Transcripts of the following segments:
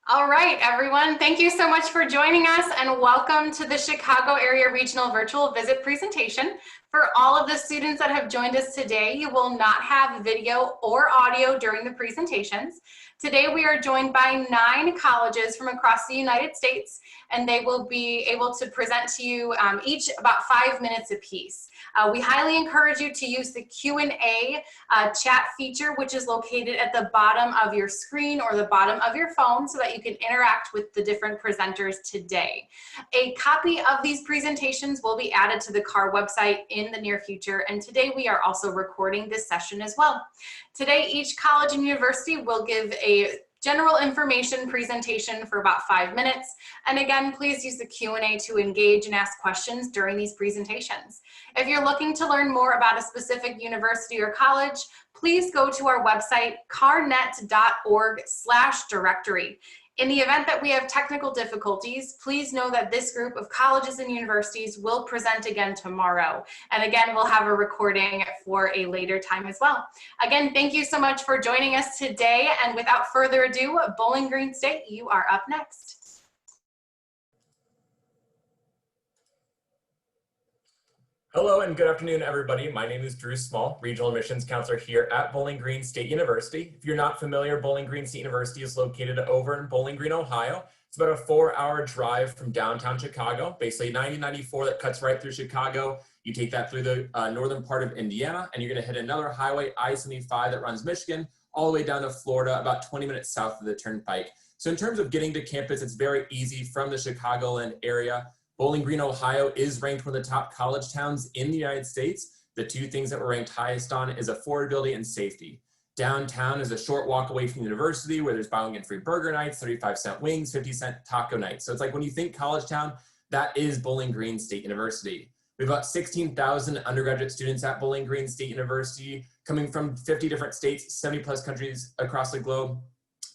All right, everyone. Thank you so much for joining us and welcome to the Chicago Area Regional Virtual Visit presentation. For all of the students that have joined us today, you will not have video or audio during the presentations. Today, we are joined by 9 colleges from across the United States, and they will be able to present to you each about 5 minutes apiece. We highly encourage you to use the Q&A chat feature, which is located at the bottom of your screen or the bottom of your phone so that you can interact with the different presenters today. A copy of these presentations will be added to the CARR website in the near future, and today we are also recording this session as well. Today, each college and university will give a general information presentation for about 5 minutes. And again, please use the Q&A to engage and ask questions during these presentations. If you're looking to learn more about a specific university or college, please go to our website, carnet.org/directory. In the event that we have technical difficulties, please know that this group of colleges and universities will present again tomorrow. And again, we'll have a recording for a later time as well. Again, thank you so much for joining us today. And without further ado, Bowling Green State, you are up next. Hello and good afternoon, everybody. My name is Drew Small, Regional Admissions Counselor here at Bowling Green State University. If you're not familiar, Bowling Green State University is located over in Bowling Green, Ohio. It's about a 4-hour drive from downtown Chicago, basically 90-94 that cuts right through Chicago. You take that through the northern part of Indiana, and you're gonna hit another highway, I-75, that runs Michigan, all the way down to Florida, about 20 minutes south of the Turnpike. So in terms of getting to campus, it's very easy from the Chicagoland area. Bowling Green, Ohio is ranked one of the top college towns in the United States. The 2 things that we're ranked highest on is affordability and safety. Downtown is a short walk away from the university where there's buy one get free burger nights, 35-cent wings, 50-cent taco nights. So it's like when you think college town, that is Bowling Green State University. We have about 16,000 undergraduate students at Bowling Green State University coming from 50 different states, 70 plus countries across the globe.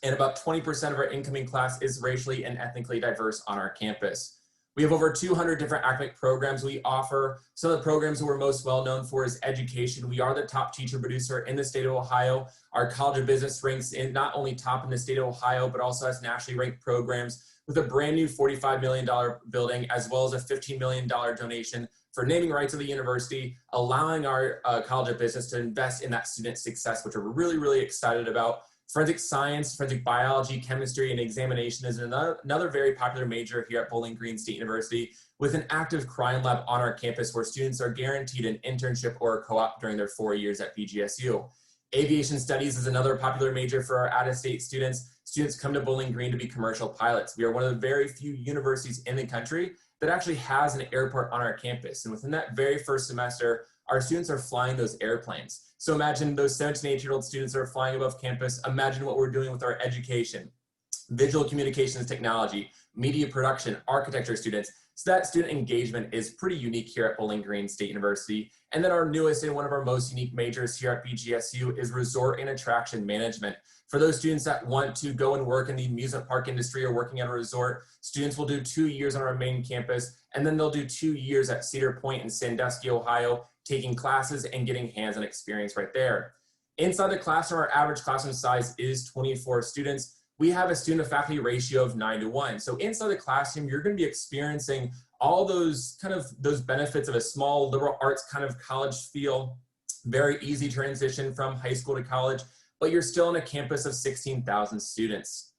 And about 20% of our incoming class is racially and ethnically diverse on our campus. We have over 200 different academic programs we offer. Some of the programs that we're most well known for is education. We are the top teacher producer in the state of Ohio. Our College of Business ranks in not only top in the state of Ohio, but also has nationally ranked programs with a brand new $45 million building, as well as a $15 million donation for naming rights of the university, allowing our College of Business to invest in that student success, which we're really, really excited about. Forensic science, forensic biology, chemistry, and examination is another very popular major here at Bowling Green State University, with an active crime lab on our campus where students are guaranteed an internship or a co-op during their 4 years at BGSU. Aviation studies is another popular major for our out-of-state students. Students come to Bowling Green to be commercial pilots. We are one of the very few universities in the country that actually has an airport on our campus. And within that very first semester, our students are flying those airplanes. So imagine those 17, 18-year-old students that are flying above campus. Imagine what we're doing with our education, visual communications technology, media production, architecture students. So that student engagement is pretty unique here at Bowling Green State University. And then our newest and one of our most unique majors here at BGSU is resort and attraction management. For those students that want to go and work in the amusement park industry or working at a resort, students will do 2 years on our main campus, and then they'll do 2 years at Cedar Point in Sandusky, Ohio, taking classes and getting hands-on experience right there. Inside the classroom, our average classroom size is 24 students. We have a student to faculty ratio of 9-to-1. So inside the classroom, you're going to be experiencing all those benefits of a small liberal arts kind of college feel, very easy transition from high school to college, but you're still on a campus of 16,000 students.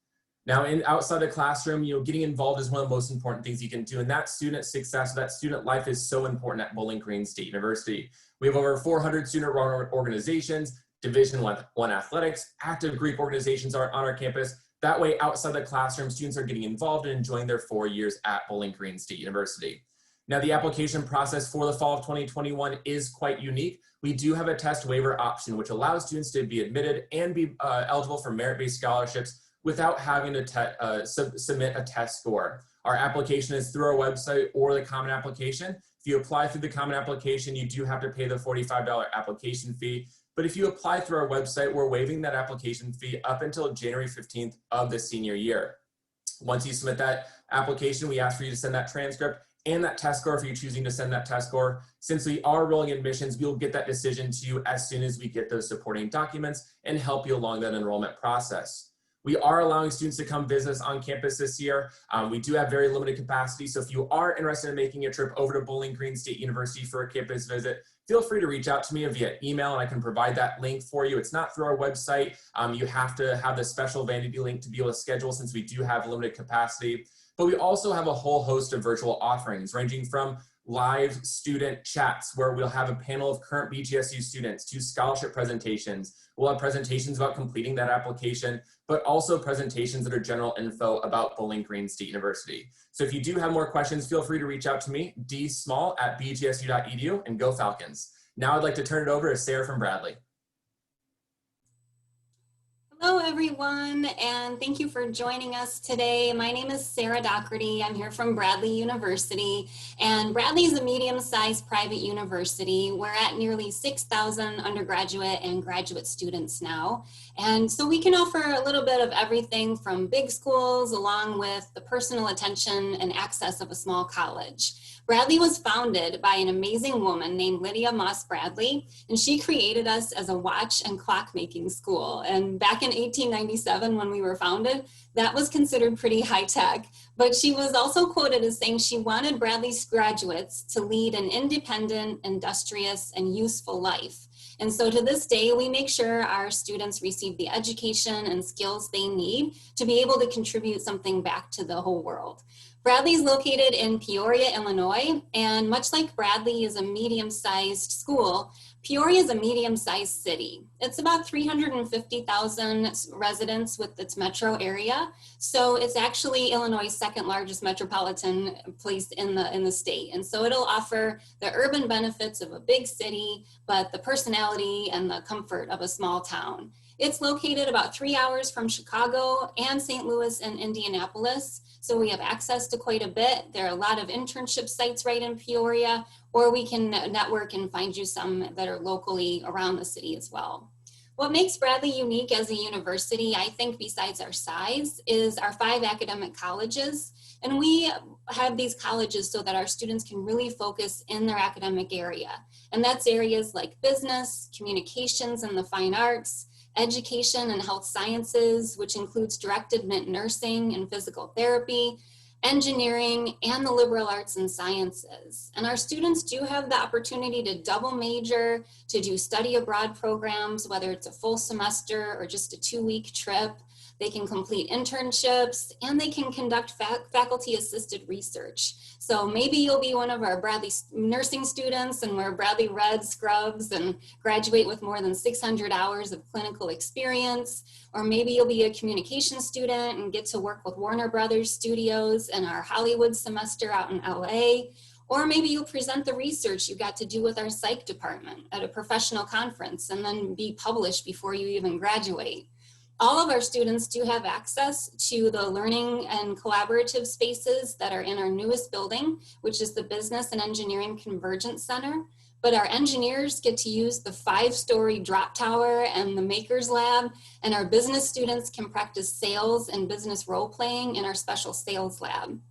Now, outside the classroom, getting involved is one of the most important things you can do, and that student success, that student life is so important at Bowling Green State University. We have over 400 student-run organizations, Division I athletics, active Greek organizations are on our campus. That way, outside the classroom, students are getting involved and enjoying their 4 years at Bowling Green State University. Now, the application process for the fall of 2021 is quite unique. We do have a test waiver option, which allows students to be admitted and be eligible for merit-based scholarships without having to submit a test score. Our application is through our website or the Common Application. If you apply through the Common Application, you do have to pay the $45 application fee. But if you apply through our website, we're waiving that application fee up until January 15th of the senior year. Once you submit that application, we ask for you to send that transcript and that test score if you're choosing to send that test score. Since we are rolling admissions, we'll get that decision to you as soon as we get those supporting documents and help you along that enrollment process. We are allowing students to come visit us on campus this year. We do have very limited capacity, so if you are interested in making a trip over to Bowling Green State University for a campus visit, feel free to reach out to me via email and I can provide that link for you. It's not through our website. You have to have the special vanity link to be able to schedule since we do have limited capacity. But we also have a whole host of virtual offerings ranging from live student chats where we'll have a panel of current BGSU students, to scholarship presentations. We'll have presentations about completing that application, but also presentations that are general info about Bowling Green State University. So if you do have more questions, feel free to reach out to me, dsmall@bgsu.edu, and go Falcons. Now I'd like to turn it over to Sarah from Bradley. Hello, everyone, and thank you for joining us today. My name is Sarah Doherty. I'm here from Bradley University, and Bradley is a medium-sized private university. We're at nearly 6,000 undergraduate and graduate students now, and so we can offer a little bit of everything from big schools along with the personal attention and access of a small college. Bradley was founded by an amazing woman named Lydia Moss Bradley, and she created us as a watch and clock making school. And back in 1897, when we were founded, that was considered pretty high tech. But she was also quoted as saying she wanted Bradley's graduates to lead an independent, industrious, and useful life. And so to this day, we make sure our students receive the education and skills they need to be able to contribute something back to the whole world. Bradley is located in Peoria, Illinois, and much like Bradley is a medium-sized school, Peoria is a medium-sized city. It's about 350,000 residents with its metro area, so it's actually Illinois' second largest metropolitan place in the state. And so it'll offer the urban benefits of a big city, but the personality and the comfort of a small town. It's located about 3 hours from Chicago and St. Louis and Indianapolis. So we have access to quite a bit. There are a lot of internship sites right in Peoria, or we can network and find you some that are locally around the city as well. What makes Bradley unique as a university, I think, besides our size, is our 5 academic colleges. And we have these colleges so that our students can really focus in their academic area. And that's areas like business, communications and the fine arts, education and health sciences, which includes direct admit nursing and physical therapy, engineering, and the liberal arts and sciences. And our students do have the opportunity to double major, to do study abroad programs, whether it's a full semester or just a 2-week trip. They can complete internships, and they can conduct faculty assisted research. So maybe you'll be one of our Bradley nursing students and wear Bradley red scrubs and graduate with more than 600 hours of clinical experience. Or maybe you'll be a communication student and get to work with Warner Brothers Studios in our Hollywood semester out in LA. Or maybe you'll present the research you got to do with our psych department at a professional conference and then be published before you even graduate. All of our students do have access to the learning and collaborative spaces that are in our newest building, which is the Business and Engineering Convergence Center. But our engineers get to use the 5-story drop tower and the Makers Lab, and our business students can practice sales and business role-playing in our special sales lab.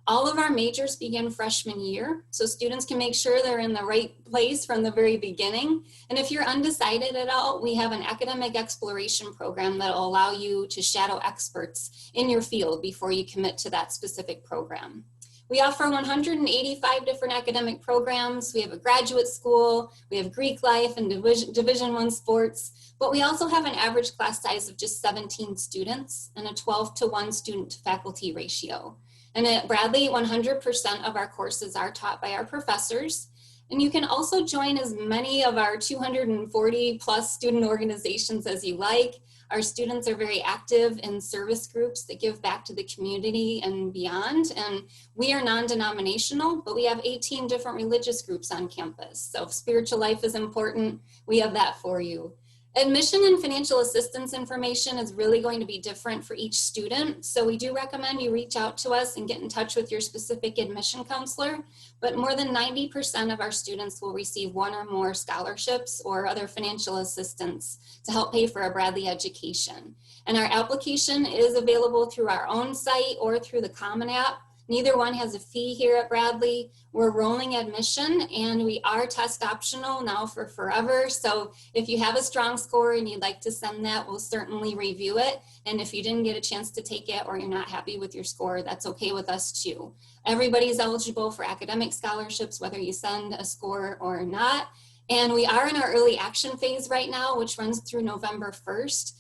All of our majors begin freshman year, so students can make sure they're in the right place from the very beginning. And if you're undecided at all, we have an academic exploration program that will allow you to shadow experts in your field before you commit to that specific program. We offer 185 different academic programs. We have a graduate school, we have Greek life and Division I sports, but we also have an average class size of just 17 students and a 12-to-1 student to faculty ratio. And at Bradley, 100% of our courses are taught by our professors. And you can also join as many of our 240 plus student organizations as you like. Our students are very active in service groups that give back to the community and beyond. And we are non-denominational, but we have 18 different religious groups on campus. So if spiritual life is important, we have that for you. Admission and financial assistance information is really going to be different for each student. So we do recommend you reach out to us and get in touch with your specific admission counselor. But more than 90% of our students will receive 1 or more scholarships or other financial assistance to help pay for a Bradley education. And our application is available through our own site or through the Common App. Neither one has a fee here at Bradley. We're rolling admission and we are test optional now for forever. So if you have a strong score and you'd like to send that, we'll certainly review it. And if you didn't get a chance to take it or you're not happy with your score, that's okay with us too. Everybody's eligible for academic scholarships, whether you send a score or not. And we are in our early action phase right now, which runs through November 1st.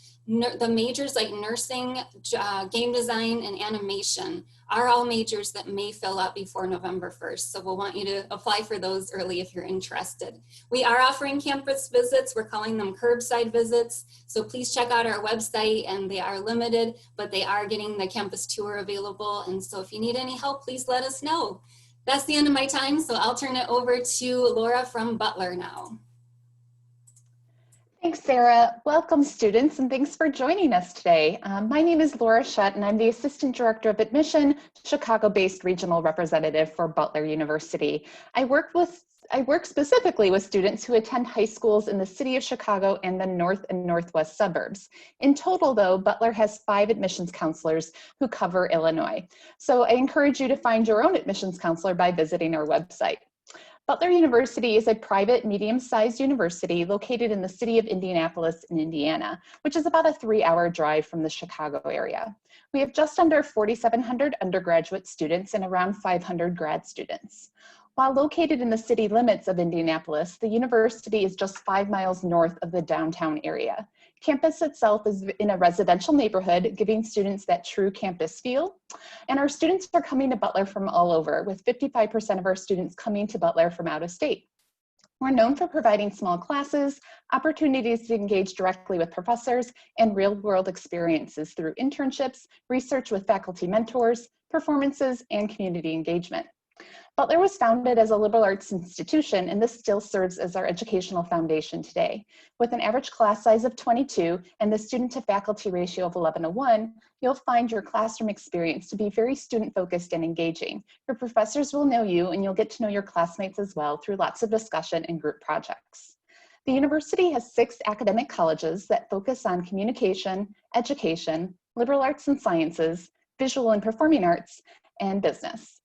The majors like nursing, game design, and animation are all majors that may fill up before November 1st. So we'll want you to apply for those early if you're interested. We are offering campus visits. We're calling them curbside visits. So please check out our website, and they are limited, but they are getting the campus tour available. And so if you need any help, please let us know. That's the end of my time. So I'll turn it over to Laura from Butler now. Thanks, Sarah. Welcome, students, and thanks for joining us today. My name is Laura Shutt, and I'm the Assistant Director of Admission, Chicago-based Regional Representative for Butler University. I work specifically with students who attend high schools in the city of Chicago and the north and northwest suburbs. In total, though, Butler has 5 admissions counselors who cover Illinois. So I encourage you to find your own admissions counselor by visiting our website. Butler University is a private, medium-sized university located in the city of Indianapolis in Indiana, which is about a 3-hour drive from the Chicago area. We have just under 4,700 undergraduate students and around 500 grad students. While located in the city limits of Indianapolis, the university is just 5 miles north of the downtown area. Campus itself is in a residential neighborhood, giving students that true campus feel. And our students are coming to Butler from all over, with 55% of our students coming to Butler from out of state. We're known for providing small classes, opportunities to engage directly with professors, and real-world experiences through internships, research with faculty mentors, performances, and community engagement. Butler was founded as a liberal arts institution, and this still serves as our educational foundation today. With an average class size of 22 and the student to faculty ratio of 11:1, you'll find your classroom experience to be very student-focused and engaging. Your professors will know you, and you'll get to know your classmates as well through lots of discussion and group projects. The university has 6 academic colleges that focus on communication, education, liberal arts and sciences, visual and performing arts, and business.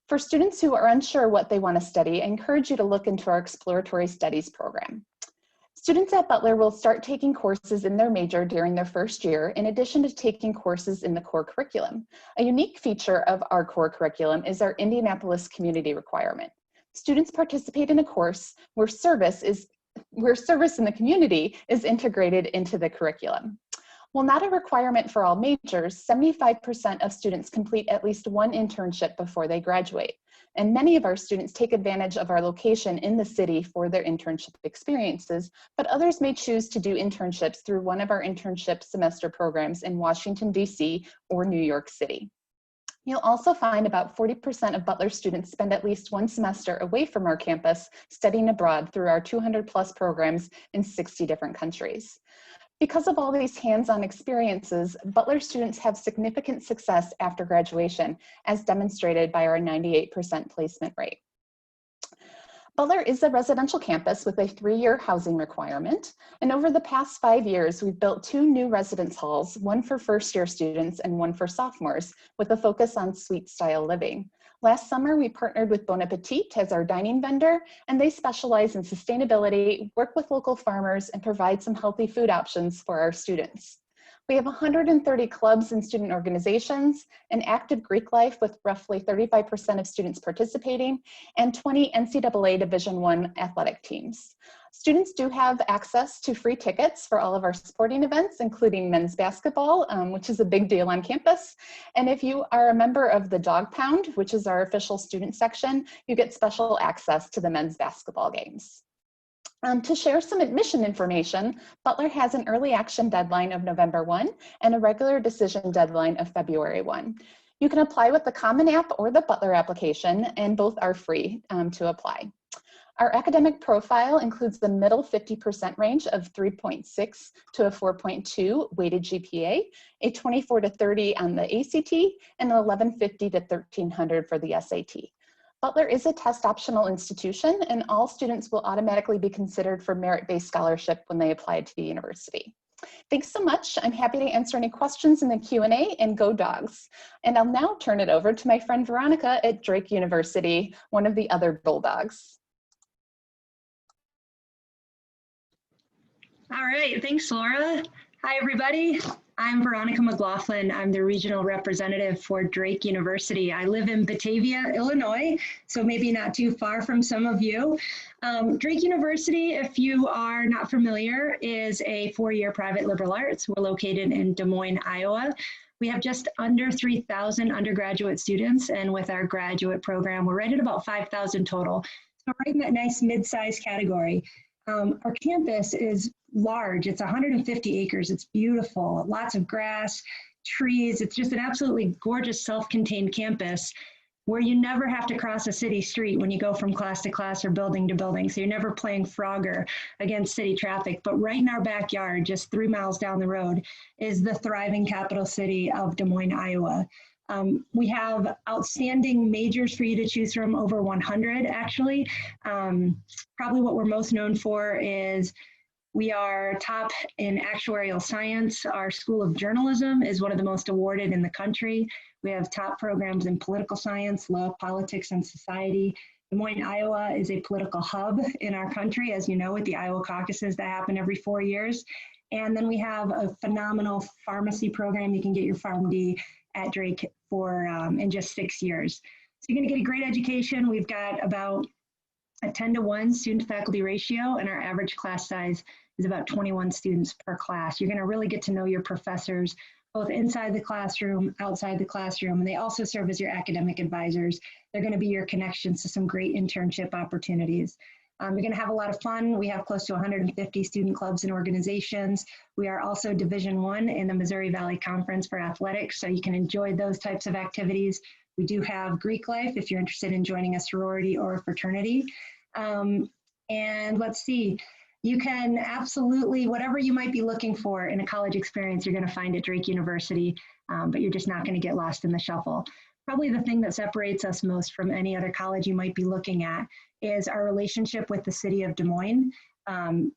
For students who are unsure what they want to study, I encourage you to look into our exploratory studies program. Students at Butler will start taking courses in their major during their first year, in addition to taking courses in the core curriculum. A unique feature of our core curriculum is our Indianapolis community requirement. Students participate in a course where service in the community is integrated into the curriculum. While not a requirement for all majors, 75% of students complete at least one internship before they graduate. And many of our students take advantage of our location in the city for their internship experiences, but others may choose to do internships through one of our internship semester programs in Washington, D.C. or New York City. You'll also find about 40% of Butler students spend at least one semester away from our campus studying abroad through our 200+ programs in 60 different countries. Because of all these hands-on experiences, Butler students have significant success after graduation, as demonstrated by our 98% placement rate. Butler is a residential campus with a 3-year housing requirement, and over the past 5 years, we've built 2 new residence halls, one for first-year students and one for sophomores, with a focus on suite-style living. Last summer, we partnered with Bon Appetit as our dining vendor, and they specialize in sustainability, work with local farmers, and provide some healthy food options for our students. We have 130 clubs and student organizations, an active Greek life with roughly 35% of students participating, and 20 NCAA Division I athletic teams. Students do have access to free tickets for all of our sporting events, including men's basketball, which is a big deal on campus. And if you are a member of the Dog Pound, which is our official student section, you get special access to the men's basketball games. To share some admission information, Butler has an early action deadline of November 1 and a regular decision deadline of February 1. You can apply with the Common App or the Butler application, and both are free to apply. Our academic profile includes the middle 50% range of 3.6 to a 4.2 weighted GPA, a 24 to 30 on the ACT, and an 1150 to 1300 for the SAT. Butler is a test optional institution, and all students will automatically be considered for merit-based scholarship when they apply to the university. Thanks so much. I'm happy to answer any questions in the Q&A, and go Dogs. And I'll now turn it over to my friend Veronica at Drake University, one of the other Bulldogs. All right, thanks, Laura. Hi, everybody. I'm Veronica McLaughlin. I'm the regional representative for Drake University. I live in Batavia, Illinois, so maybe not too far from some of you. Drake University, if you are not familiar, is a four-year private liberal arts. We're located in Des Moines, Iowa. We have just under 3,000 undergraduate students, and with our graduate program, we're right at about 5,000 total. So right in that nice mid-size category. Our campus is large. It's 150 acres. It's beautiful. Lots of grass, trees. It's just an absolutely gorgeous self-contained campus where you never have to cross a city street when you go from class to class or building to building. So you're never playing Frogger against city traffic. But right in our backyard, just 3 miles down the road, is the thriving capital city of Des Moines, Iowa. We have outstanding majors for you to choose from, over 100 actually. Probably what we're most known for is we are top in actuarial science. Our School of Journalism is one of the most awarded in the country. We have top programs in political science, law, politics, and society. Des Moines, Iowa is a political hub in our country, as you know, with the Iowa caucuses that happen every 4 years. And then we have a phenomenal pharmacy program. You can get your PharmD at Drake for in just 6 years. So you're gonna get a great education. We've got about a 10-to-1 student-faculty ratio, and our average class size is about 21 students per class. You're gonna really get to know your professors, both inside the classroom, outside the classroom, and they also serve as your academic advisors. They're gonna be your connections to some great internship opportunities. You're gonna have a lot of fun. We have close to 150 student clubs and organizations. We are also Division I in the Missouri Valley Conference for athletics, so you can enjoy those types of activities. We do have Greek life if you're interested in joining a sorority or a fraternity. And let's see, you can absolutely, whatever you might be looking for in a college experience, you're gonna find at Drake University, but you're just not gonna get lost in the shuffle. Probably the thing that separates us most from any other college you might be looking at is our relationship with the city of Des Moines.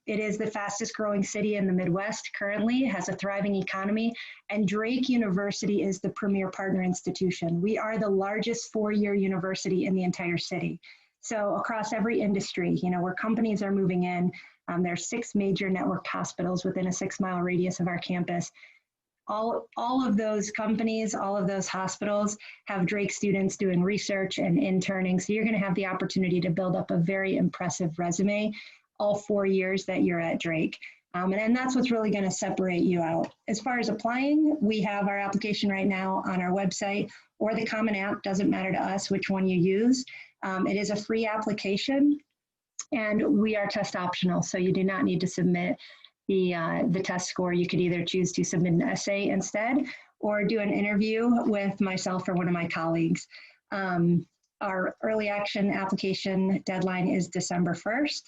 It is the fastest growing city in the Midwest currently, has a thriving economy, and Drake University is the premier partner institution. We are the largest four-year university in the entire city. So across every industry, you know, where companies are moving in, there are 6 major networked hospitals within a 6-mile radius of our campus. All of those companies, all of those hospitals have Drake students doing research and interning. So you're going to have the opportunity to build up a very impressive resume all 4 years that you're at Drake. And that's what's really going to separate you out. As far as applying, we have our application right now on our website or the Common App. Doesn't matter to us which one you use. It is a free application and we are test optional. So you do not need to submit the test score. You could either choose to submit an essay instead or do an interview with myself or one of my colleagues. Our early action application deadline is December 1st.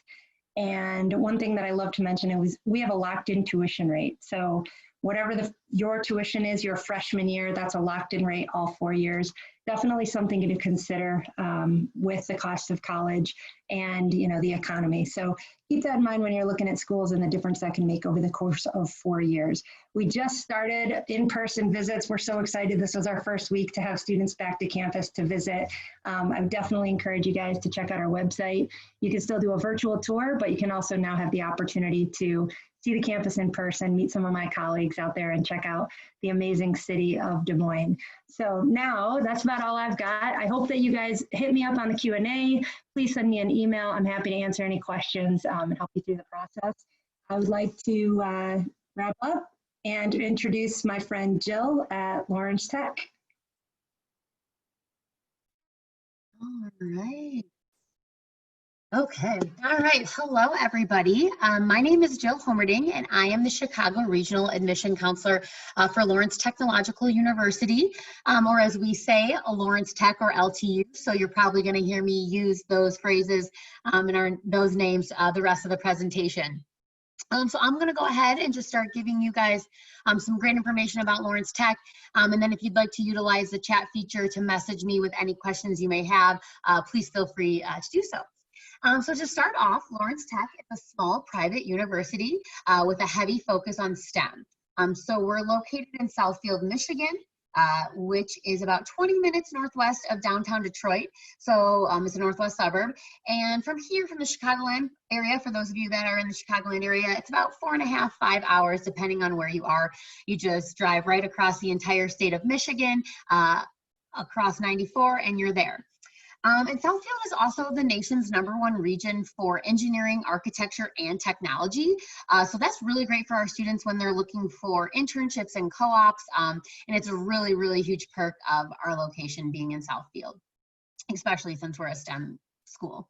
And one thing that I love to mention is we have a locked in tuition rate. So whatever your tuition is your freshman year, that's a locked in rate all 4 years. Definitely something to consider with the cost of college and the economy. So keep that in mind when you're looking at schools and the difference that can make over the course of 4 years. We just started in-person visits. We're so excited. This was our first week to have students back to campus to visit. I would definitely encourage you guys to check out our website. You can still do a virtual tour, but you can also now have the opportunity to see the campus in person, meet some of my colleagues out there, and check out the amazing city of Des Moines. So now that's about all I've got. I hope that you guys hit me up on the Q&A. Please send me an email. I'm happy to answer any questions and help you through the process. I would like to wrap up and introduce my friend Jill at Lawrence Tech. All right. Okay. All right. Hello, everybody. My name is Jill Homerding, and I am the Chicago Regional Admission Counselor for Lawrence Technological University, or as we say, Lawrence Tech or LTU. So you're probably going to hear me use those phrases and those names the rest of the presentation. So I'm going to go ahead and just start giving you guys some great information about Lawrence Tech. And then if you'd like to utilize the chat feature to message me with any questions you may have, please feel free to do so. So to start off, Lawrence Tech is a small private university with a heavy focus on STEM. So we're located in Southfield, Michigan, which is about 20 minutes northwest of downtown Detroit. So it's a northwest suburb. And from here, from the Chicagoland area, for those of you that are in the Chicagoland area, it's about 4.5, 5 hours, depending on where you are. You just drive right across the entire state of Michigan, across 94, and you're there. And Southfield is also the nation's #1 region for engineering, architecture, and technology. So that's really great for our students when they're looking for internships and co-ops. And it's a really, really huge perk of our location being in Southfield, especially since we're a STEM school.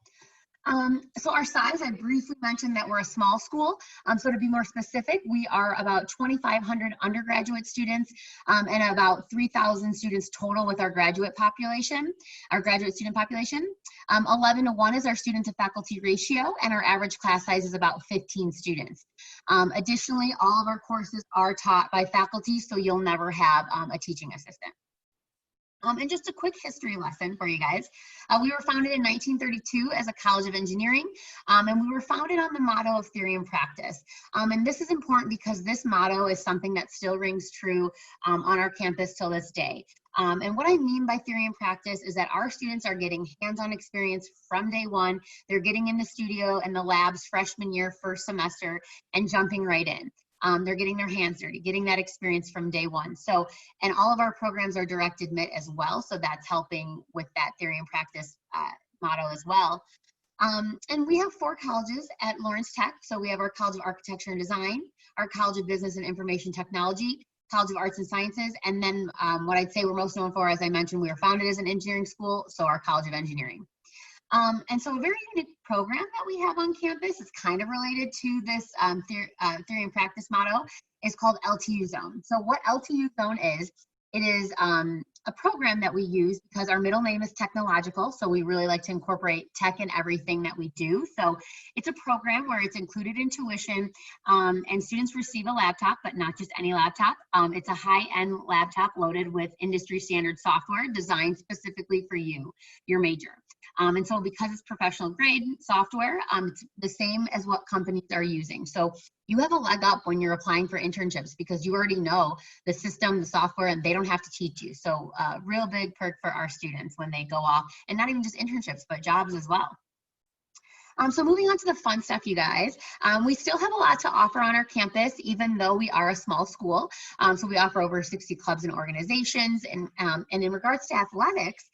So our size, I briefly mentioned that we're a small school. So to be more specific, we are about 2,500 undergraduate students and about 3,000 students total with our graduate population, our graduate student population. 11:1 is our student to faculty ratio, and our average class size is about 15 students. Additionally, all of our courses are taught by faculty, so you'll never have a teaching assistant. And just a quick history lesson for you guys. We were founded in 1932 as a college of engineering, and we were founded on the motto of theory and practice. And this is important because this motto is something that still rings true on our campus till this day. And what I mean by theory and practice is that our students are getting hands-on experience from day one. They're getting in the studio and the labs freshman year, first semester, and jumping right in. They're getting their hands dirty, getting that experience from day one. So, and all of our programs are direct admit as well. So that's helping with that theory and practice motto as well. And we have 4 colleges at Lawrence Tech. So we have our College of Architecture and Design, our College of Business and Information Technology, College of Arts and Sciences, and then what I'd say we're most known for, as I mentioned, we were founded as an engineering school, so our College of Engineering. And so a very unique program that we have on campus is kind of related to this theory and practice motto is called LTU Zone. So what LTU Zone is, it is a program that we use because our middle name is technological. So we really like to incorporate tech in everything that we do. So it's a program where it's included in tuition and students receive a laptop, but not just any laptop. It's a high-end laptop loaded with industry standard software designed specifically for you, your major. And so because it's professional grade software, it's the same as what companies are using. So you have a leg up when you're applying for internships because you already know the system, the software, and they don't have to teach you. So real big perk for our students when they go off, and not even just internships, but jobs as well. So moving on to the fun stuff, you guys, we still have a lot to offer on our campus, even though we are a small school. So we offer over 60 clubs and organizations. And in regards to athletics,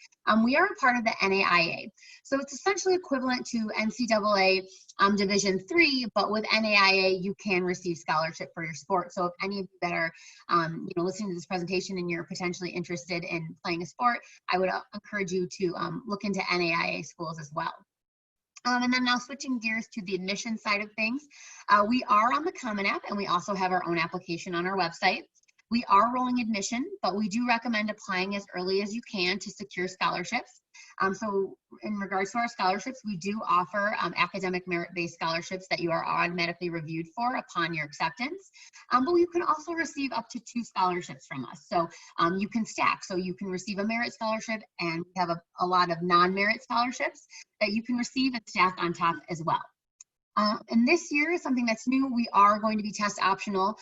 we are a part of the NAIA. So it's essentially equivalent to NCAA Division III, but with NAIA, you can receive scholarship for your sport. So if any of you that are listening to this presentation and you're potentially interested in playing a sport, I would encourage you to look into NAIA schools as well. And then now switching gears to the admission side of things, we are on the Common App, and we also have our own application on our website. We are rolling admission, but we do recommend applying as early as you can to secure scholarships. So in regards to our scholarships, we do offer academic merit-based scholarships that you are automatically reviewed for upon your acceptance. But you can also receive up to 2 scholarships from us. So you can stack. So you can receive a merit scholarship, and we have a lot of non-merit scholarships that you can receive and stack on top as well. And this year is something that's new. We are going to be test optional,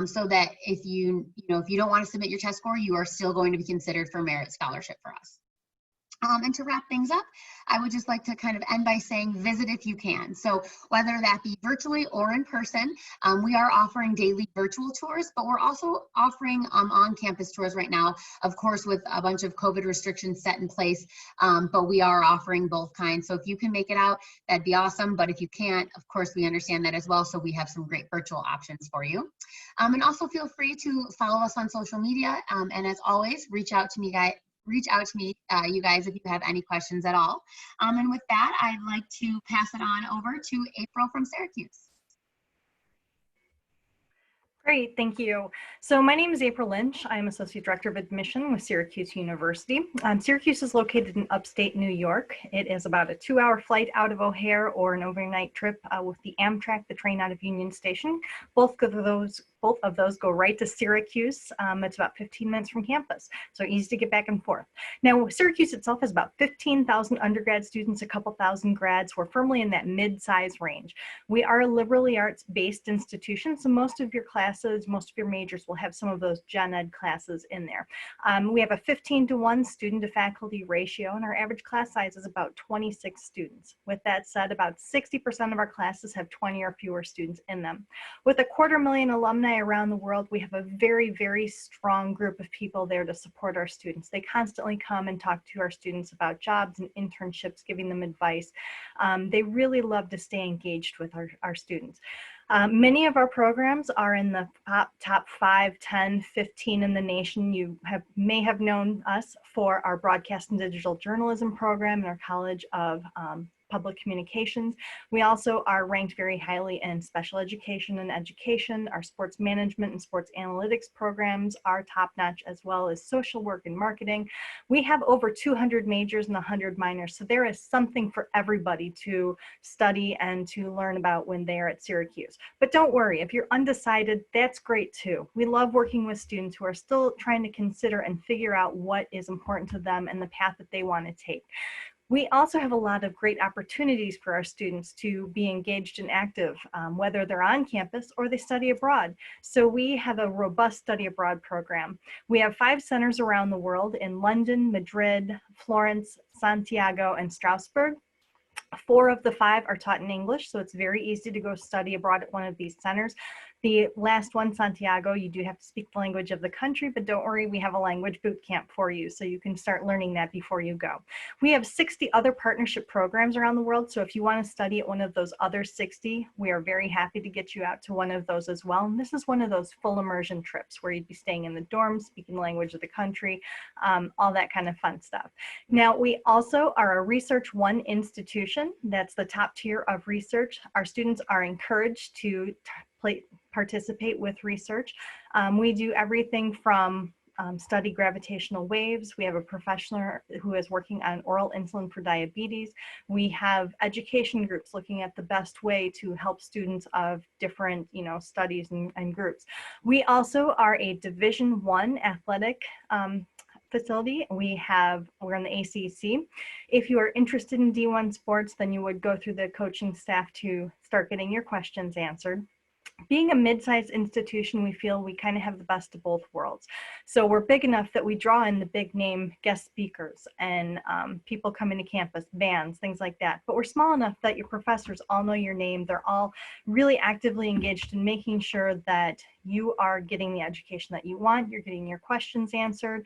so that if you don't want to submit your test score, you are still going to be considered for merit scholarship for us. And to wrap things up, I would just like to kind of end by saying visit if you can. So whether that be virtually or in person, we are offering daily virtual tours, but we're also offering on-campus tours right now, of course, with a bunch of COVID restrictions set in place, but we are offering both kinds. So if you can make it out, that'd be awesome. But if you can't, of course, we understand that as well. So we have some great virtual options for you. And also feel free to follow us on social media. And as always, reach out to me, you guys, if you have any questions at all. And with that, I'd like to pass it on over to April from Syracuse. Great, thank you. So my name is April Lynch. I'm Associate Director of Admission with Syracuse University. Syracuse is located in upstate New York. It is about a 2-hour flight out of O'Hare or an overnight trip with the Amtrak, the train out of Union Station. Both of those both of those go right to Syracuse. It's about 15 minutes from campus, so easy to get back and forth. Now, Syracuse itself has about 15,000 undergrad students, a couple thousand grads. We're firmly in that mid-size range. We are a liberally arts-based institution, so most of your classes, most of your majors will have some of those gen ed classes in there. We have a 15-to-1 student to faculty ratio, and our average class size is about 26 students. With that said, about 60% of our classes have 20 or fewer students in them. With 250,000 alumni around the world, we have a very, very strong group of people there to support our students. They constantly come and talk to our students about jobs and internships, giving them advice. They really love to stay engaged with our students. Many of our programs are in the top 5, 10, 15 in the nation. You may have known us for our broadcast and digital journalism program in our College of Public Communications. We also are ranked very highly in special education and education. Our sports management and sports analytics programs are top-notch, as well as social work and marketing. We have over 200 majors and 100 minors, so there is something for everybody to study and to learn about when they are at Syracuse. But don't worry, if you're undecided, that's great too. We love working with students who are still trying to consider and figure out what is important to them and the path that they want to take. We also have a lot of great opportunities for our students to be engaged and active, whether they're on campus or they study abroad. So we have a robust study abroad program. We have 5 centers around the world in London, Madrid, Florence, Santiago, and Strasbourg. 4 of the 5 are taught in English, so it's very easy to go study abroad at one of these centers. The last one, Santiago, you do have to speak the language of the country, but don't worry, we have a language boot camp for you, so you can start learning that before you go. We have 60 other partnership programs around the world, so if you want to study at one of those other 60, we are very happy to get you out to one of those as well. And this is one of those full immersion trips where you'd be staying in the dorms, speaking the language of the country, all that kind of fun stuff. Now, we also are a Research One institution. That's the top tier of research. Our students are encouraged to participate with research. We do everything from study gravitational waves. We have a professional who is working on oral insulin for diabetes. We have education groups looking at the best way to help students of different, studies and groups. We also are a Division I athletic facility. We're in the ACC. If you are interested in D1 sports, then you would go through the coaching staff to start getting your questions answered. Being a mid-sized institution, we feel we kind of have the best of both worlds. So we're big enough that we draw in the big name guest speakers and people coming to campus, bands, things like that. But we're small enough that your professors all know your name. They're all really actively engaged in making sure that you are getting the education that you want, you're getting your questions answered.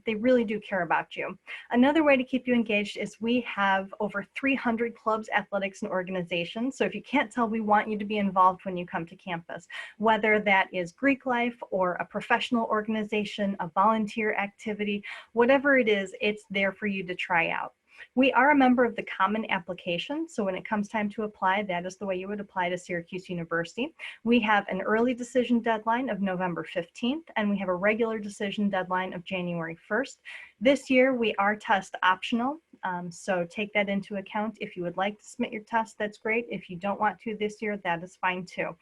They really do care about you. Another way to keep you engaged is we have over 300 clubs, athletics, and organizations. So if you can't tell, we want you to be involved when you come to campus, whether that is Greek life or a professional organization, a volunteer activity, whatever it is, it's there for you to try out. We are a member of the Common Application, so when it comes time to apply, that is the way you would apply to Syracuse University. We have an early decision deadline of November 15th, and we have a regular decision deadline of January 1st. This year, we are test optional, so take that into account. If you would like to submit your test, that's great. If you don't want to this year, that is fine too.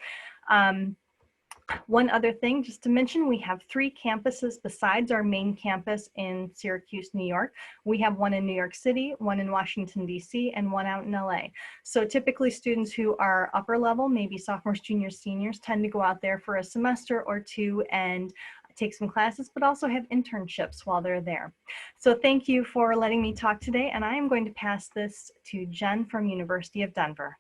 One other thing just to mention, we have 3 campuses besides our main campus in Syracuse, New York. We have one in New York City, one in Washington, D.C., and one out in LA. So typically students who are upper level, maybe sophomores, juniors, seniors, tend to go out there for a semester or 2 and take some classes, but also have internships while they're there. So thank you for letting me talk today, and I am going to pass this to Jen from University of Denver.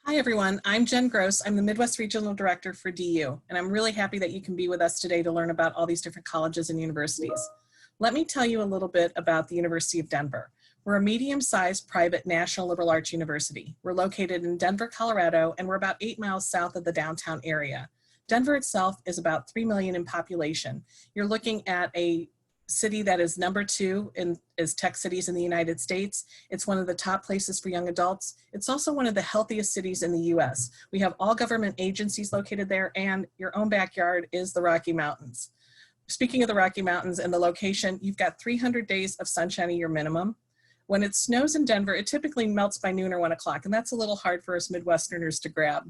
Hi everyone, I'm Jen Gross. I'm the Midwest Regional Director for DU, and I'm really happy that you can be with us today to learn about all these different colleges and universities. Let me tell you a little bit about the University of Denver. We're a medium-sized private national liberal arts university. We're located in Denver, Colorado, and we're about 8 miles south of the downtown area. Denver itself is about 3 million in population. You're looking at a city that is number 2 as tech cities in the United States. It's one of the top places for young adults. It's also one of the healthiest cities in the US. We have all government agencies located there, and your own backyard is the Rocky Mountains. Speaking of the Rocky Mountains and the location, you've got 300 days of sunshine a year minimum. When it snows in Denver, it typically melts by noon or 1 o'clock, and that's a little hard for us Midwesterners to grab.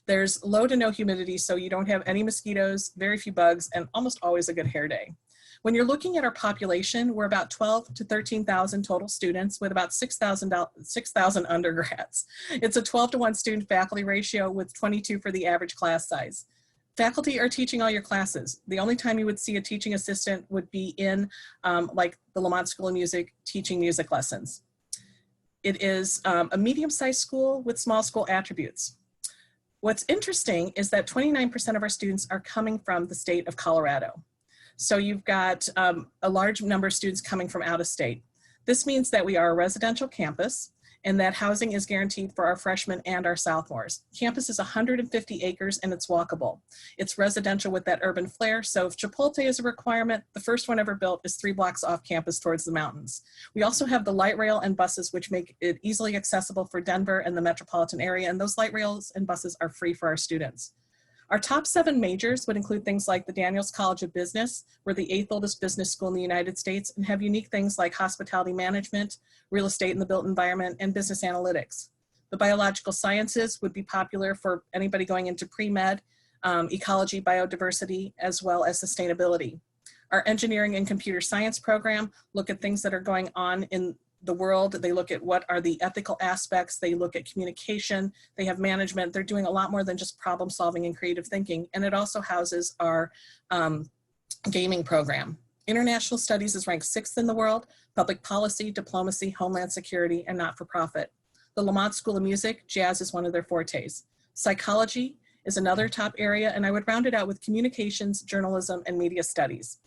There's low to no humidity, so you don't have any mosquitoes, very few bugs, and almost always a good hair day. When you're looking at our population, we're about 12 to 13,000 total students with about 6,000 undergrads. It's a 12 to 1 student faculty ratio with 22 for the average class size. Faculty are teaching all your classes. The only time you would see a teaching assistant would be in like the Lamont School of Music teaching music lessons. It is a medium-sized school with small school attributes. What's interesting is that 29% of our students are coming from the state of Colorado. So you've got a large number of students coming from out of state. This means that we are a residential campus and that housing is guaranteed for our freshmen and our sophomores. Campus is 150 acres and it's walkable. It's residential with that urban flair, so if Chipotle is a requirement, the first one ever built is 3 blocks off campus towards the mountains. We also have the light rail and buses which make it easily accessible for Denver and the metropolitan area, and those light rails and buses are free for our students. Our top 7 majors would include things like the Daniels College of Business. We're the 8th oldest business school in the United States and have unique things like hospitality management, real estate in the built environment, and business analytics. The biological sciences would be popular for anybody going into pre-med, ecology, biodiversity, as well as sustainability. Our engineering and computer science program look at things that are going on in the world. They look at what are the ethical aspects, they look at communication, they have management, they're doing a lot more than just problem solving and creative thinking. And it also houses our gaming program. International studies is ranked 6th in the world, public policy, diplomacy, homeland security, and not-for-profit. The Lamont School of Music, jazz is one of their fortes. Psychology is another top area, and I would round it out with communications, journalism, and media studies.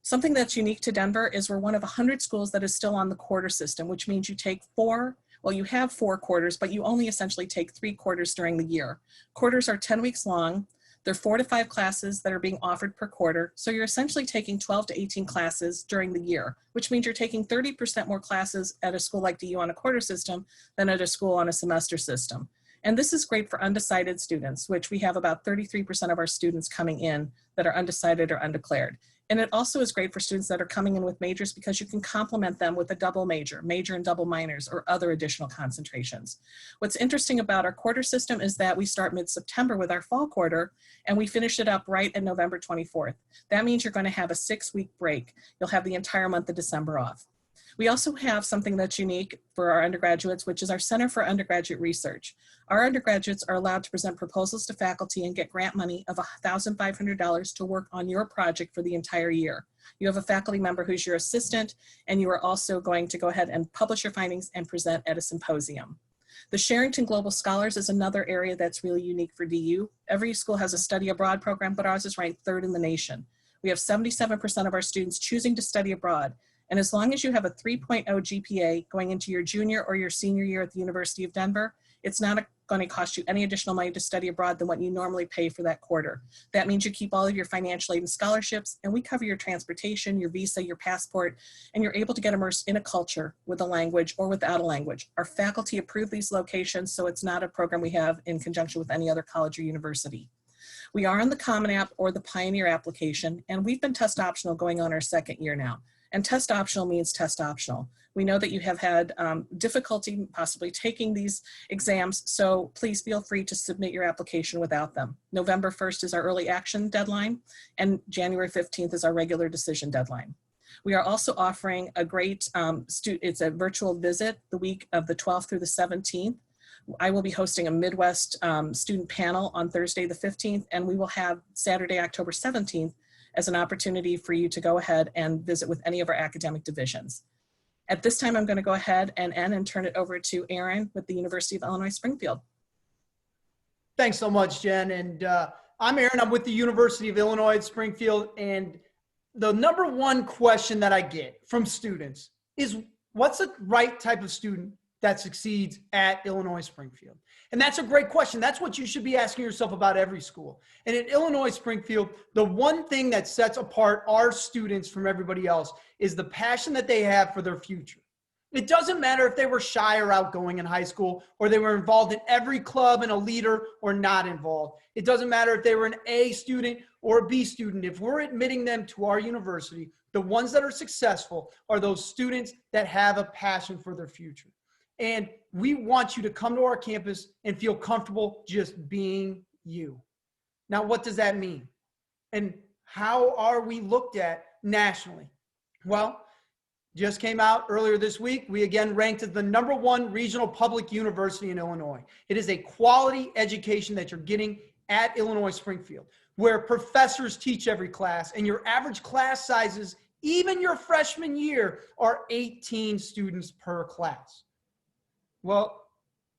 Something that's unique to Denver is we're one of 100 schools that is still on the quarter system, which means you take you have 4 quarters, but you only essentially take 3 quarters during the year. Quarters are 10 weeks long. There are 4 to 5 classes that are being offered per quarter. So you're essentially taking 12 to 18 classes during the year, which means you're taking 30% more classes at a school like DU on a quarter system than at a school on a semester system. And this is great for undecided students, which we have about 33% of our students coming in that are undecided or undeclared. And it also is great for students that are coming in with majors because you can complement them with a double major and double minors, or other additional concentrations. What's interesting about our quarter system is that we start mid-September with our fall quarter and we finish it up right at November 24th. That means you're going to have a 6-week break. You'll have the entire month of December off. We also have something that's unique for our undergraduates, which is our Center for Undergraduate Research. Our undergraduates are allowed to present proposals to faculty and get grant money of $1,500 to work on your project for the entire year. You have a faculty member who's your assistant, and you are also going to go ahead and publish your findings and present at a symposium. The Sherrington Global Scholars is another area that's really unique for DU. Every school has a study abroad program, but ours is ranked 3rd in the nation. We have 77% of our students choosing to study abroad. And as long as you have a 3.0 GPA going into your junior or your senior year at the University of Denver, it's not going to cost you any additional money to study abroad than what you normally pay for that quarter. That means you keep all of your financial aid and scholarships, and we cover your transportation, your visa, your passport, and you're able to get immersed in a culture with a language or without a language. Our faculty approve these locations, so it's not a program we have in conjunction with any other college or university. We are on the Common App or the Pioneer application, and we've been test optional going on our 2nd year now. And test optional means test optional. We know that you have had difficulty possibly taking these exams, so please feel free to submit your application without them. November 1st is our early action deadline, and January 15th is our regular decision deadline. We are also offering a great, it's a virtual visit the week of the 12th through the 17th. I will be hosting a Midwest student panel on Thursday the 15th, and we will have Saturday, October 17th, as an opportunity for you to go ahead and visit with any of our academic divisions. At this time, I'm going to go ahead and end and turn it over to Aaron with the University of Illinois Springfield. Thanks so much, Jen. And I'm Aaron. I'm with the University of Illinois at Springfield. And the number one question that I get from students is, what's the right type of student that succeeds at Illinois Springfield? And that's a great question. That's what you should be asking yourself about every school. And at Illinois Springfield, the one thing that sets apart our students from everybody else is the passion that they have for their future. It doesn't matter if they were shy or outgoing in high school, or they were involved in every club and a leader or not involved. It doesn't matter if they were an A student or a B student. If we're admitting them to our university, the ones that are successful are those students that have a passion for their future. And We want you to come to our campus and feel comfortable just being you. Now, what does that mean? And how are we looked at nationally? Well, just came out earlier this week. We again ranked as the #1 regional public university in Illinois. It is a quality education that you're getting at Illinois Springfield, where professors teach every class, and your average class sizes, even your freshman year, are 18 students per class. Well,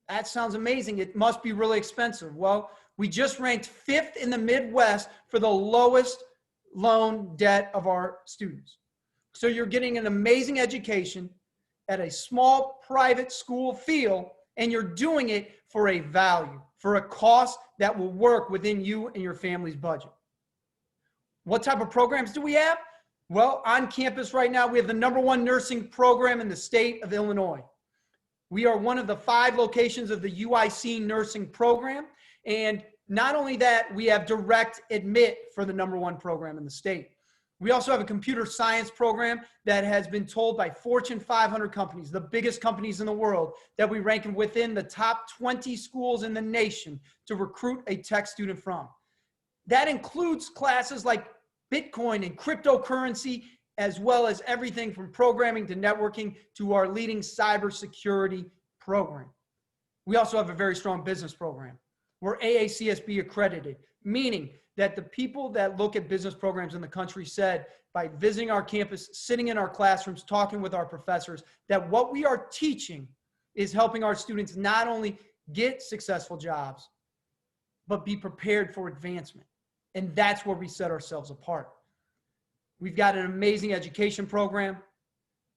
that sounds amazing. It must be really expensive. Well, we just ranked 5th in the Midwest for the lowest loan debt of our students. So you're getting an amazing education at a small private school feel, and you're doing it for a value, for a cost that will work within you and your family's budget. What type of programs do we have? Well, on campus right now, we have the #1 nursing program in the state of Illinois. We are one of the 5 locations of the UIC nursing program. And not only that, we have direct admit for the #1 program in the state. We also have a computer science program that has been told by Fortune 500 companies, the biggest companies in the world, that we rank within the top 20 schools in the nation to recruit a tech student from. That includes classes like Bitcoin and cryptocurrency, as well as everything from programming to networking to our leading cybersecurity program. We also have a very strong business program. We're AACSB accredited, meaning that the people that look at business programs in the country said, by visiting our campus, sitting in our classrooms, talking with our professors, that what we are teaching is helping our students not only get successful jobs, but be prepared for advancement. And that's where we set ourselves apart. We've got an amazing education program,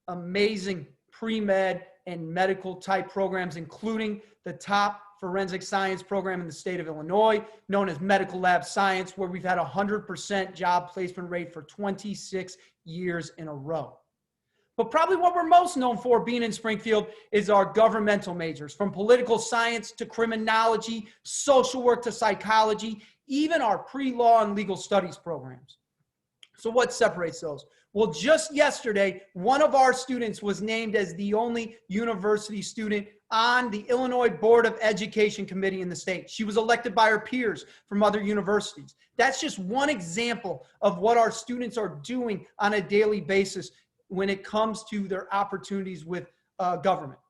amazing pre-med and medical type programs, including the top forensic science program in the state of Illinois, known as Medical Lab Science, where we've had a 100% job placement rate for 26 years in a row. But probably what we're most known for being in Springfield is our governmental majors, from political science to criminology, social work to psychology, even our pre-law and legal studies programs. So what separates those? Well, just yesterday, one of our students was named as the only university student on the Illinois Board of Education Committee in the state. She was elected by her peers from other universities. That's just one example of what our students are doing on a daily basis when it comes to their opportunities with government.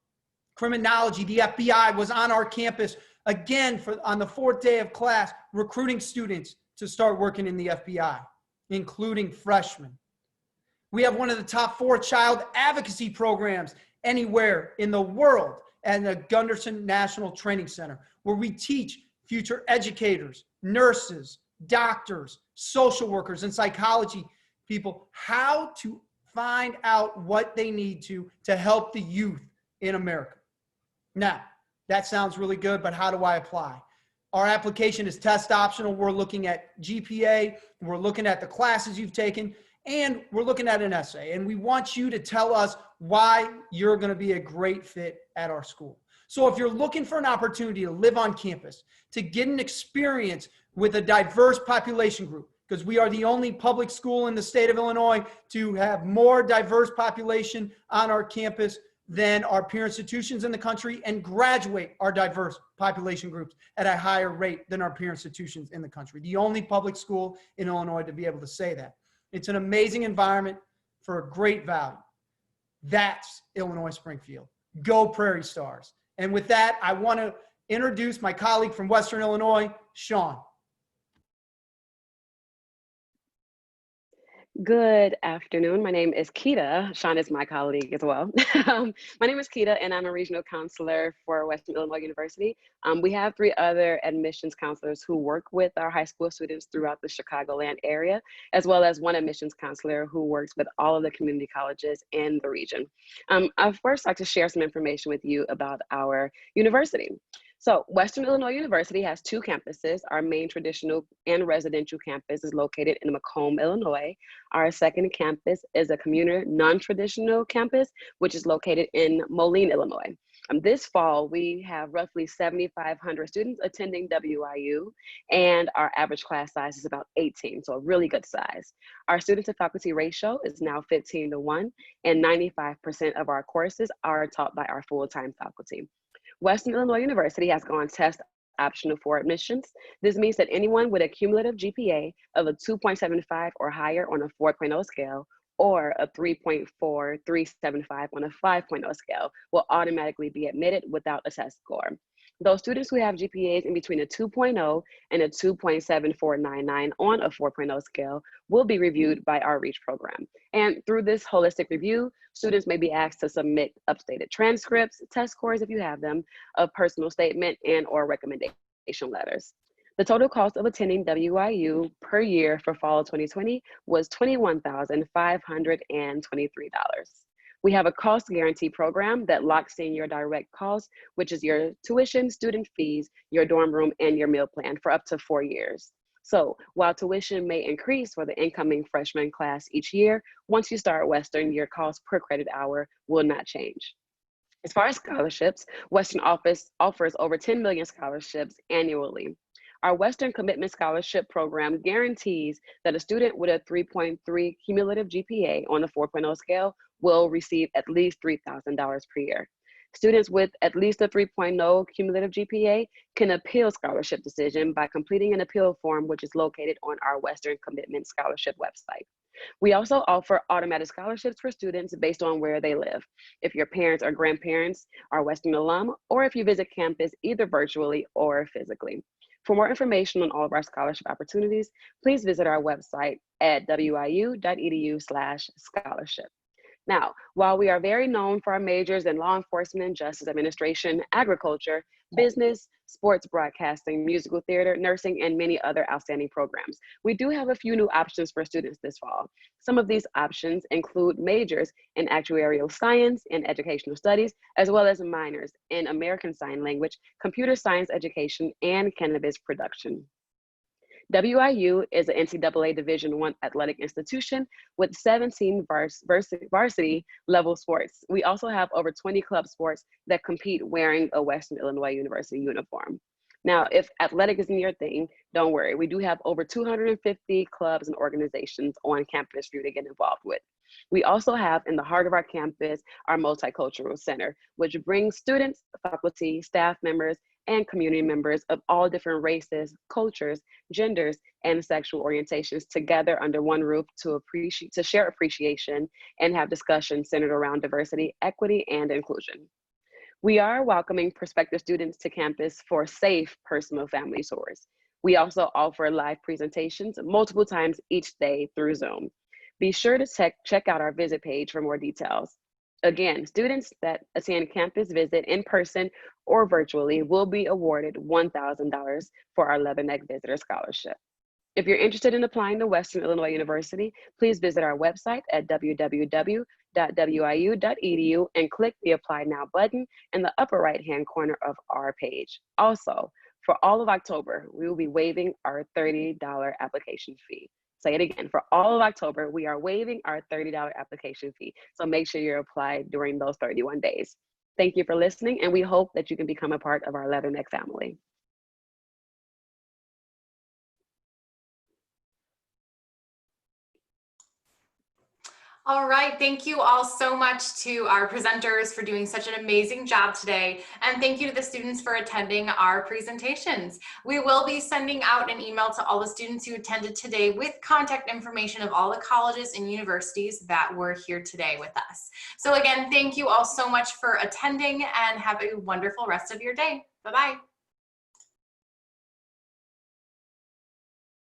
Criminology, the FBI was on our campus again on the 4th day of class, recruiting students to start working in the FBI, including freshmen. We have one of the top 4 child advocacy programs anywhere in the world at the Gunderson National Training Center, where we teach future educators, nurses, doctors, social workers, and psychology people how to find out what they need to help the youth in America. Now, that sounds really good, but how do I apply? Our application is test optional. We're looking at GPA, we're looking at the classes you've taken, and we're looking at an essay. And we want you to tell us why you're going to be a great fit at our school. So if you're looking for an opportunity to live on campus, to get an experience with a diverse population group, because we are the only public school in the state of Illinois to have more diverse population on our campus than our peer institutions in the country, and graduate our diverse population groups at a higher rate than our peer institutions in the country. The only public school in Illinois to be able to say that. It's an amazing environment for a great value. That's Illinois Springfield. Go Prairie Stars. And with that, I want to introduce my colleague from Western Illinois, Sean. Good afternoon. My name is Keita. Sean is my colleague as well. My name is Keita, and I'm a regional counselor for Western Illinois University. We have 3 other admissions counselors who work with our high school students throughout the Chicagoland area, as well as 1 admissions counselor who works with all of the community colleges in the region. I'd first like to share some information with you about our university. So Western Illinois University has 2 campuses. Our main traditional and residential campus is located in Macomb, Illinois. Our second campus is a commuter non-traditional campus, which is located in Moline, Illinois. This fall, we have roughly 7,500 students attending WIU, and our average class size is about 18, so a really good size. Our student to faculty ratio is now 15:1, and 95% of our courses are taught by our full-time faculty. Western Illinois University has gone test optional for admissions. This means that anyone with a cumulative GPA of a 2.75 or higher on a 4.0 scale or a 3.4375 on a 5.0 scale will automatically be admitted without a test score. Those students who have GPAs in between a 2.0 and a 2.7499 on a 4.0 scale will be reviewed by our REACH program. And through this holistic review, students may be asked to submit updated transcripts, test scores if you have them, a personal statement, and or recommendation letters. The total cost of attending WIU per year for fall 2020 was $21,523. We have a cost guarantee program that locks in your direct costs, which is your tuition, student fees, your dorm room, and your meal plan for up to 4 years. So while tuition may increase for the incoming freshman class each year, once you start Western, your cost per credit hour will not change. As far as scholarships, Western offers over 10 million scholarships annually. Our Western Commitment Scholarship Program guarantees that a student with a 3.3 cumulative GPA on the 4.0 scale will receive at least $3,000 per year. Students with at least a 3.0 cumulative GPA can appeal scholarship decision by completing an appeal form, which is located on our Western Commitment Scholarship website. We also offer automatic scholarships for students based on where they live. If your parents or grandparents are Western alum, or if you visit campus either virtually or physically. For more information on all of our scholarship opportunities, please visit our website at wiu.edu/scholarship. Now, while we are very known for our majors in law enforcement and justice administration, agriculture, business, sports broadcasting, musical theater, nursing, and many other outstanding programs, we do have a few new options for students this fall. Some of these options include majors in actuarial science and educational studies, as well as minors in American Sign Language, computer science education, and cannabis production. WIU is an NCAA Division I athletic institution with 17 varsity level sports. We also have over 20 club sports that compete wearing a Western Illinois University uniform. Now, if athletic isn't your thing, don't worry. We do have over 250 clubs and organizations on campus for you to get involved with. We also have in the heart of our campus, our Multicultural Center, which brings students, faculty, staff members, and community members of all different races, cultures, genders, and sexual orientations together under one roof to share appreciation and have discussions centered around diversity, equity, and inclusion. We are welcoming prospective students to campus for safe personal family tours. We also offer live presentations multiple times each day through Zoom. Be sure to check out our visit page for more details. Again, students that attend campus visit in person or virtually will be awarded $1,000 for our Leatherneck Visitor Scholarship. If you're interested in applying to Western Illinois University, please visit our website at www.wiu.edu and click the Apply Now button in the upper right-hand corner of our page. Also, for all of October, we will be waiving our $30 application fee. Say it again, for all of October, we are waiving our $30 application fee. So make sure you're applied during those 31 days. Thank you for listening, and we hope that you can become a part of our Leatherneck family. All right, thank you all so much to our presenters for doing such an amazing job today. And thank you to the students for attending our presentations. We will be sending out an email to all the students who attended today with contact information of all the colleges and universities that were here today with us. So again, thank you all so much for attending and have a wonderful rest of your day. Bye-bye.